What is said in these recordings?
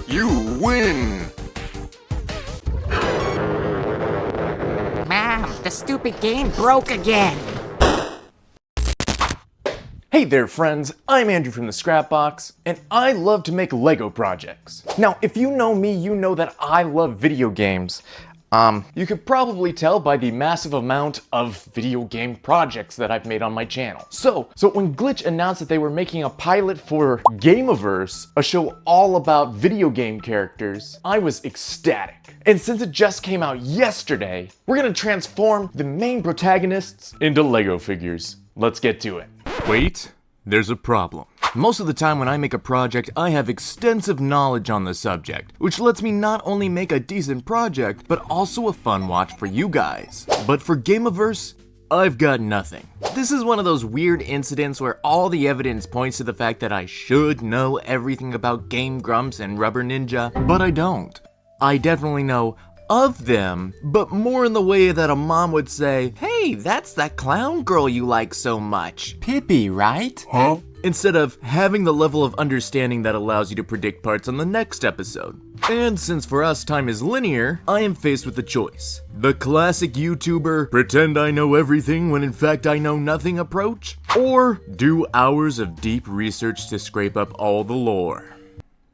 You win! Mom, the stupid game broke again. Hey there friends, I'm Andrew from the Scrapbox, and I love to make Lego projects. Now, if you know me, you know that I love video games. You could probably tell by the massive amount of video game projects that I've made on my channel. So when Glitch announced that they were making a pilot for GAMEOVERSE, a show all about video game characters, I was ecstatic. And since it just came out yesterday, we're gonna transform the main protagonists into Lego figures. Let's get to it. Wait, there's a problem. Most of the time when I make a project, I have extensive knowledge on the subject, which lets me not only make a decent project, but also a fun watch for you guys. But for GAMEOVERSE, I've got nothing. This is one of those weird incidents where all the evidence points to the fact that I should know everything about Game Grumps and Rubber Ninja, but I don't. I definitely know of them, but more in the way that a mom would say, "Hey, that's that clown girl you like so much. Pippi, right?" Huh? Instead of having the level of understanding that allows you to predict parts on the next episode. And since for us time is linear, I am faced with a choice. The classic YouTuber, pretend I know everything when in fact I know nothing approach, or do hours of deep research to scrape up all the lore.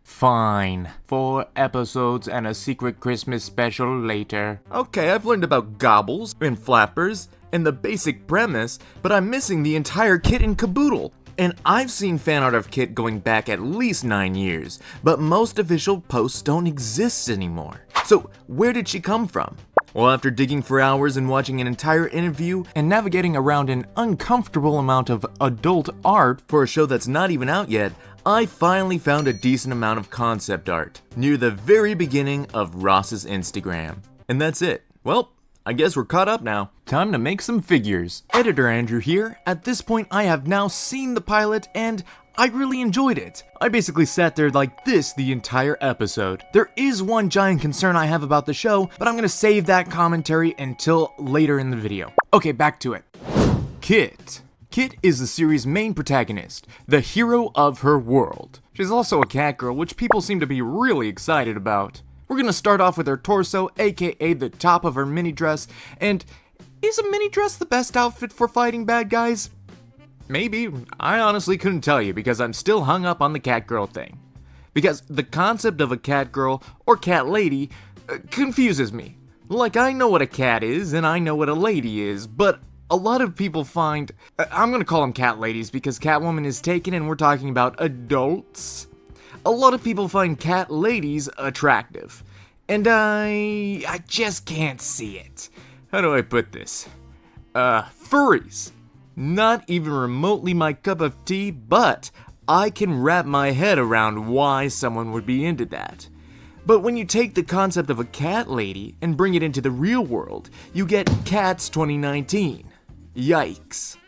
Fine. 4 episodes and a secret Christmas special later. Okay, I've learned about Gobbles and Flappers and the basic premise, but I'm missing the entire kit and Kaboodle. And I've seen fan art of Kit going back at least 9 years, but most official posts don't exist anymore. So where did she come from? Well, after digging for hours and watching an entire interview and navigating around an uncomfortable amount of adult art for a show that's not even out yet, I finally found a decent amount of concept art near the very beginning of Ross's Instagram. And that's it. Well, I guess we're caught up now. Time to make some figures. Editor Andrew here. At this point, I have now seen the pilot and I really enjoyed it. I basically sat there like this the entire episode. There is one giant concern I have about the show, but I'm gonna save that commentary until later in the video. Okay, back to it. Kit. Kit is the series' main protagonist, the hero of her world. She's also a cat girl, which people seem to be really excited about. We're gonna start off with her torso, aka the top of her mini dress, and is a mini dress the best outfit for fighting bad guys? Maybe. I honestly couldn't tell you because I'm still hung up on the cat girl thing. Because the concept of a cat girl or cat lady confuses me. Like, I know what a cat is and I know what a lady is, but a lot of people find, I'm gonna call them cat ladies because Catwoman is taken and we're talking about adults. A lot of people find cat ladies attractive, and I just can't see it. How do I put this? Furries. Not even remotely my cup of tea, but I can wrap my head around why someone would be into that. But when you take the concept of a cat lady and bring it into the real world, you get Cats 2019. Yikes.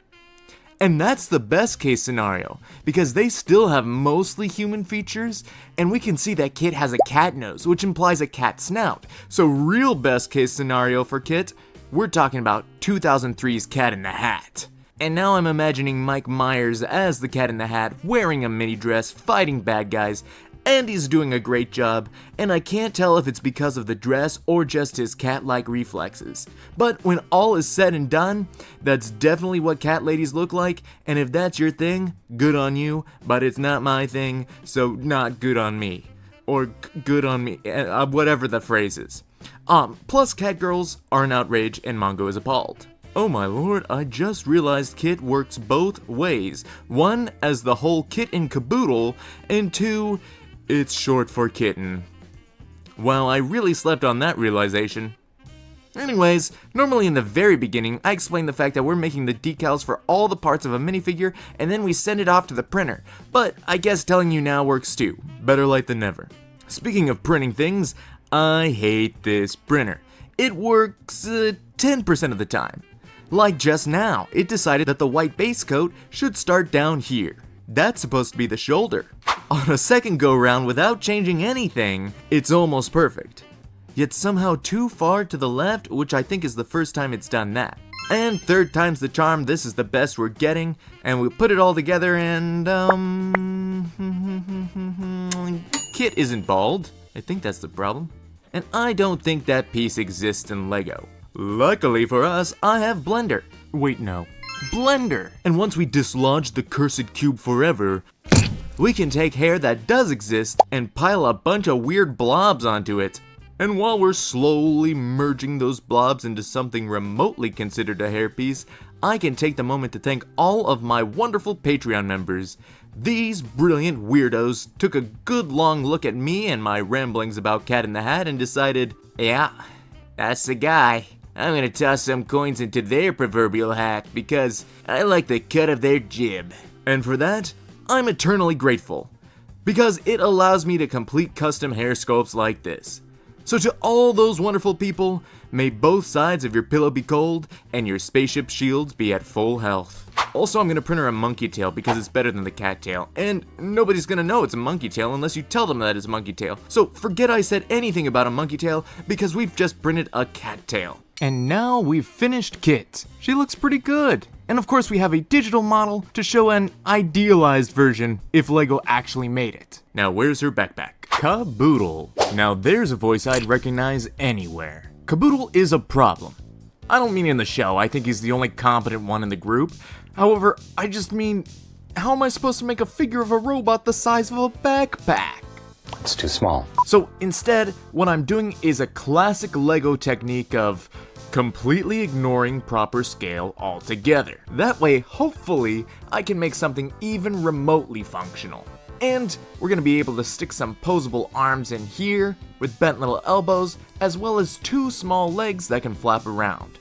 And that's the best case scenario, because they still have mostly human features, and we can see that Kit has a cat nose, which implies a cat snout. So real best case scenario for Kit, we're talking about 2003's Cat in the Hat. And now I'm imagining Mike Myers as the Cat in the Hat, wearing a mini dress, fighting bad guys, and he's doing a great job, and I can't tell if it's because of the dress or just his cat-like reflexes. But when all is said and done, that's definitely what cat ladies look like, and if that's your thing, good on you, but it's not my thing, so not good on me. Or good on me, whatever the phrase is. Plus cat girls are an outrage and Mongo is appalled. Oh my lord, I just realized Kit works both ways. One, as the whole Kit and Kaboodle, and two, it's short for kitten. Wow, I really slept on that realization. Anyways, normally in the very beginning, I explain the fact that we're making the decals for all the parts of a minifigure, and then we send it off to the printer. But I guess telling you now works too. Better late than never. Speaking of printing things, I hate this printer. It works 10% of the time. Like just now, it decided that the white base coat should start down here. That's supposed to be the shoulder. On a second go round without changing anything, it's almost perfect. Yet somehow too far to the left, which I think is the first time it's done that. And third time's the charm, this is the best we're getting, and we put it all together and Kit isn't bald. I think that's the problem. And I don't think that piece exists in Lego. Luckily for us, I have Blender. Wait, no. Blender! And once we dislodge the cursed cube forever, we can take hair that does exist and pile a bunch of weird blobs onto it. And while we're slowly merging those blobs into something remotely considered a hairpiece, I can take the moment to thank all of my wonderful Patreon members. These brilliant weirdos took a good long look at me and my ramblings about Cat in the Hat and decided, yeah, that's the guy. I'm gonna toss some coins into their proverbial hat because I like the cut of their jib. And for that, I'm eternally grateful, because it allows me to complete custom hair sculpts like this. So to all those wonderful people, may both sides of your pillow be cold and your spaceship shields be at full health. Also, I'm gonna print her a monkey tail because it's better than the cat tail, and nobody's gonna know it's a monkey tail unless you tell them that it's a monkey tail. So forget I said anything about a monkey tail because we've just printed a cat tail. And now we've finished Kit. She looks pretty good. And of course we have a digital model to show an idealized version if Lego actually made it. Now where's her backpack? Kaboodle. Now there's a voice I'd recognize anywhere. Kaboodle is a problem. I don't mean in the show, I think he's the only competent one in the group. However, I just mean, how am I supposed to make a figure of a robot the size of a backpack? It's too small. So instead, what I'm doing is a classic Lego technique of completely ignoring proper scale altogether. That way, hopefully, I can make something even remotely functional. And we're gonna be able to stick some posable arms in here with bent little elbows, as well as 2 small legs that can flap around.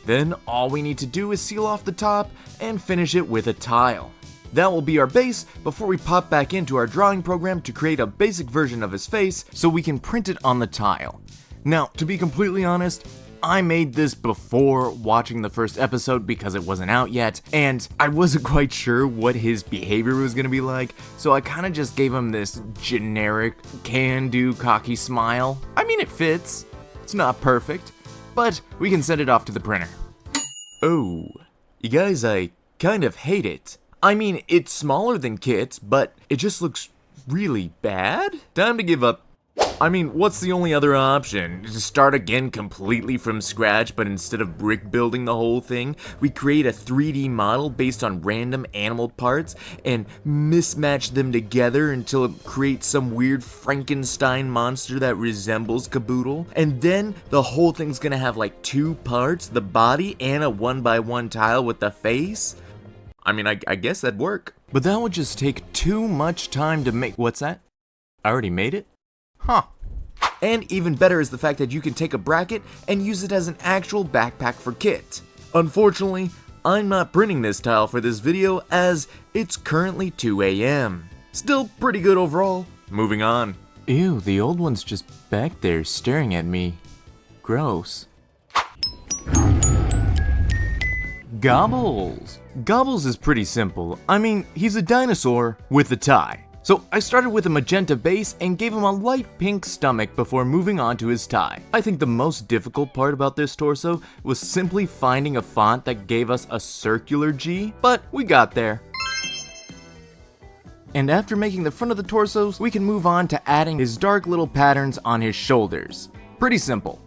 Then all we need to do is seal off the top and finish it with a tile. That will be our base before we pop back into our drawing program to create a basic version of his face so we can print it on the tile. Now, to be completely honest, I made this before watching the first episode because it wasn't out yet, and I wasn't quite sure what his behavior was gonna be like, so I kinda just gave him this generic, can-do, cocky smile. I mean, it fits. It's not perfect, but we can send it off to the printer. Oh, you guys, I kind of hate it. I mean, it's smaller than Kit's, but it just looks really bad? Time to give up. I mean, what's the only other option? To start again completely from scratch, but instead of brick building the whole thing, we create a 3D model based on random animal parts and mismatch them together until it creates some weird Frankenstein monster that resembles Kaboodle. And then the whole thing's gonna have like 2 parts, the body and a 1x1 tile with the face? I mean, I guess that'd work. But that would just take too much time to make. What's that? I already made it? Huh. And even better is the fact that you can take a bracket and use it as an actual backpack for Kit. Unfortunately, I'm not printing this tile for this video as it's currently 2 AM. Still pretty good overall. Moving on. Ew, the old one's just back there staring at me. Gross. Gobbles. Gobbles is pretty simple. I mean, he's a dinosaur with a tie. So I started with a magenta base and gave him a light pink stomach before moving on to his tie. I think the most difficult part about this torso was simply finding a font that gave us a circular G, but we got there. And after making the front of the torsos, we can move on to adding his dark little patterns on his shoulders. Pretty simple.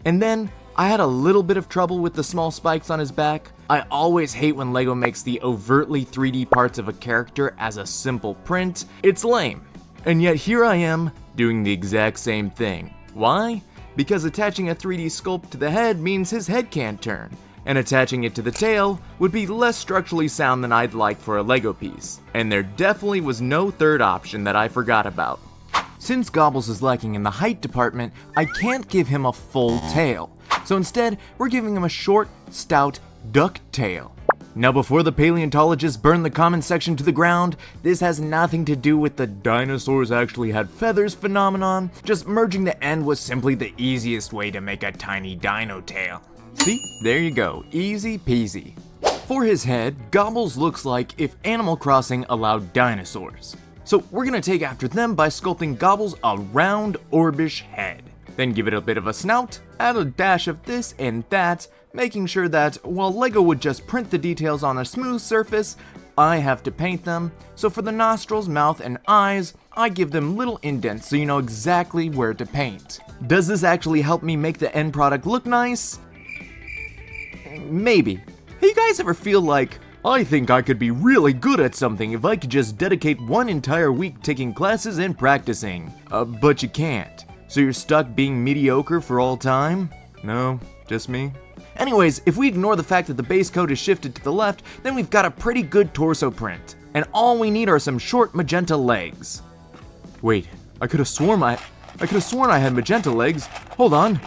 And then I had a little bit of trouble with the small spikes on his back. I always hate when Lego makes the overtly 3D parts of a character as a simple print. It's lame. And yet here I am, doing the exact same thing. Why? Because attaching a 3D sculpt to the head means his head can't turn, and attaching it to the tail would be less structurally sound than I'd like for a Lego piece. And there definitely was no third option that I forgot about. Since Gobbles is lacking in the height department, I can't give him a full tail. So instead, we're giving him a short, stout duck tail. Now before the paleontologists burn the comment section to the ground, this has nothing to do with the dinosaurs actually had feathers phenomenon. Just merging the end was simply the easiest way to make a tiny dino tail. See, there you go, easy peasy. For his head, Gobbles looks like if Animal Crossing allowed dinosaurs. So we're gonna take after them by sculpting Gobbles a round orbish head. Then give it a bit of a snout, add a dash of this and that, making sure that while Lego would just print the details on a smooth surface, I have to paint them. So for the nostrils, mouth, and eyes, I give them little indents so you know exactly where to paint. Does this actually help me make the end product look nice? Maybe. Hey, you guys ever feel like, I think I could be really good at something if I could just dedicate one entire week taking classes and practicing? But you can't. So you're stuck being mediocre for all time? No, just me? Anyways, if we ignore the fact that the base coat is shifted to the left, then we've got a pretty good torso print. And all we need are some short magenta legs. Wait, I could have sworn I had magenta legs. Hold on.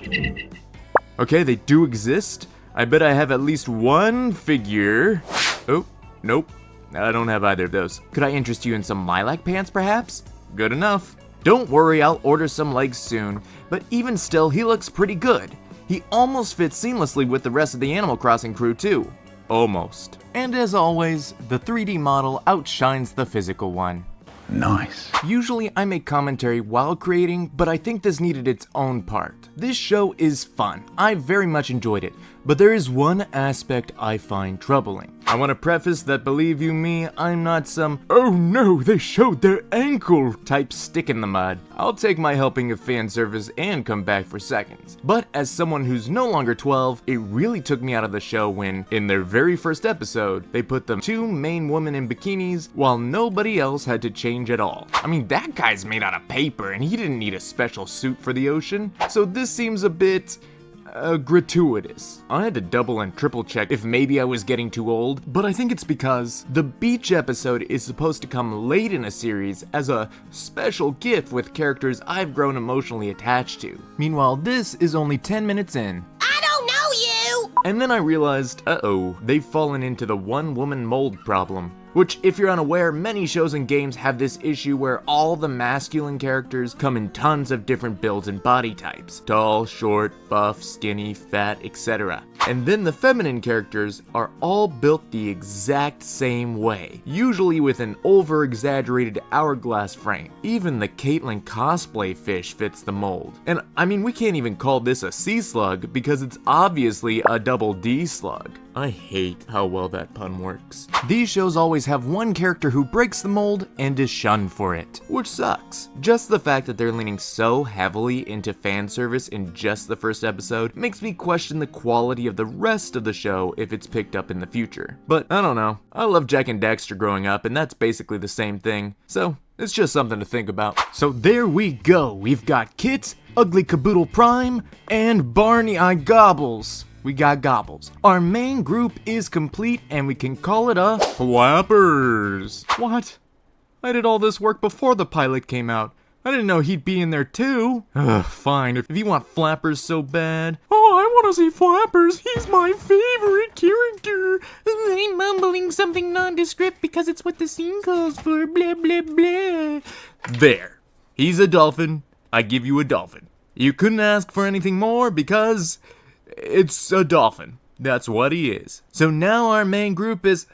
Okay, they do exist. I bet I have at least one figure. Oh, nope. I don't have either of those. Could I interest you in some lilac pants, perhaps? Good enough. Don't worry, I'll order some legs soon. But even still, he looks pretty good. He almost fits seamlessly with the rest of the Animal Crossing crew, too. Almost. And as always, the 3D model outshines the physical one. Nice. Usually I make commentary while creating, but I think this needed its own part. This show is fun. I very much enjoyed it, but there is one aspect I find troubling. I want to preface that, believe you me, I'm not some, oh no, they showed their ankle type stick in the mud. I'll take my helping of fan service and come back for seconds. But as someone who's no longer 12, it really took me out of the show when, in their very first episode, they put the two main women in bikinis while nobody else had to change at all. I mean, that guy's made out of paper and he didn't need a special suit for the ocean, so this seems a bit gratuitous. I had to double and triple check if maybe I was getting too old, but I think it's because the beach episode is supposed to come late in a series as a special gift with characters I've grown emotionally attached to. Meanwhile, this is only 10 minutes in. I don't know you! And then I realized, uh-oh, they've fallen into the one-woman mold problem. Which, if you're unaware, many shows and games have this issue where all the masculine characters come in tons of different builds and body types. Tall, short, buff, skinny, fat, etc. And then the feminine characters are all built the exact same way, usually with an over-exaggerated hourglass frame. Even the Caitlyn cosplay fish fits the mold. And I mean, we can't even call this a sea slug because it's obviously a double D slug. I hate how well that pun works. These shows always have one character who breaks the mold and is shunned for it, which sucks. Just the fact that they're leaning so heavily into fan service in just the first episode makes me question the quality of the rest of the show if it's picked up in the future. But I don't know. I love Jack and Dexter growing up, and that's basically the same thing. So it's just something to think about. So there we go. We've got Kit, Ugly Kaboodle Prime, and Barney I Gobbles. We got Gobbles. Our main group is complete and we can call it a Flappers. What? I did all this work before the pilot came out. I didn't know he'd be in there too. Ugh, fine, if you want Flappers so bad. Oh, I want to see Flappers. He's my favorite character. I'm mumbling something nondescript because it's what the scene calls for. Blah, blah, blah. There. He's a dolphin. I give you a dolphin. You couldn't ask for anything more because it's a dolphin. That's what he is. So now our main group is...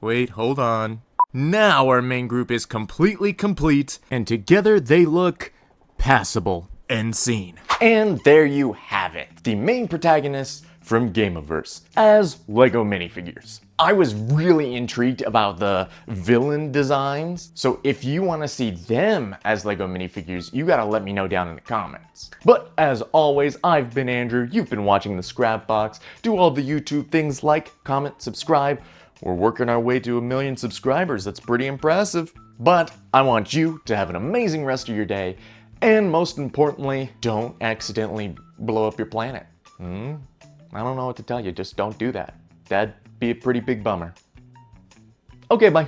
Wait, hold on. Now our main group is completely complete, and together they look passable. End scene. And there you have it. The main protagonists from GAMEOVERSE as LEGO minifigures. I was really intrigued about the villain designs, so if you want to see them as LEGO minifigures, you gotta let me know down in the comments. But as always, I've been Andrew, you've been watching the Scrap Box. Do all the YouTube things like, comment, subscribe. We're working our way to 1 million subscribers, that's pretty impressive. But I want you to have an amazing rest of your day, and most importantly, don't accidentally blow up your planet. I don't know what to tell you, just don't do that. That'd be a pretty big bummer. Okay, bye.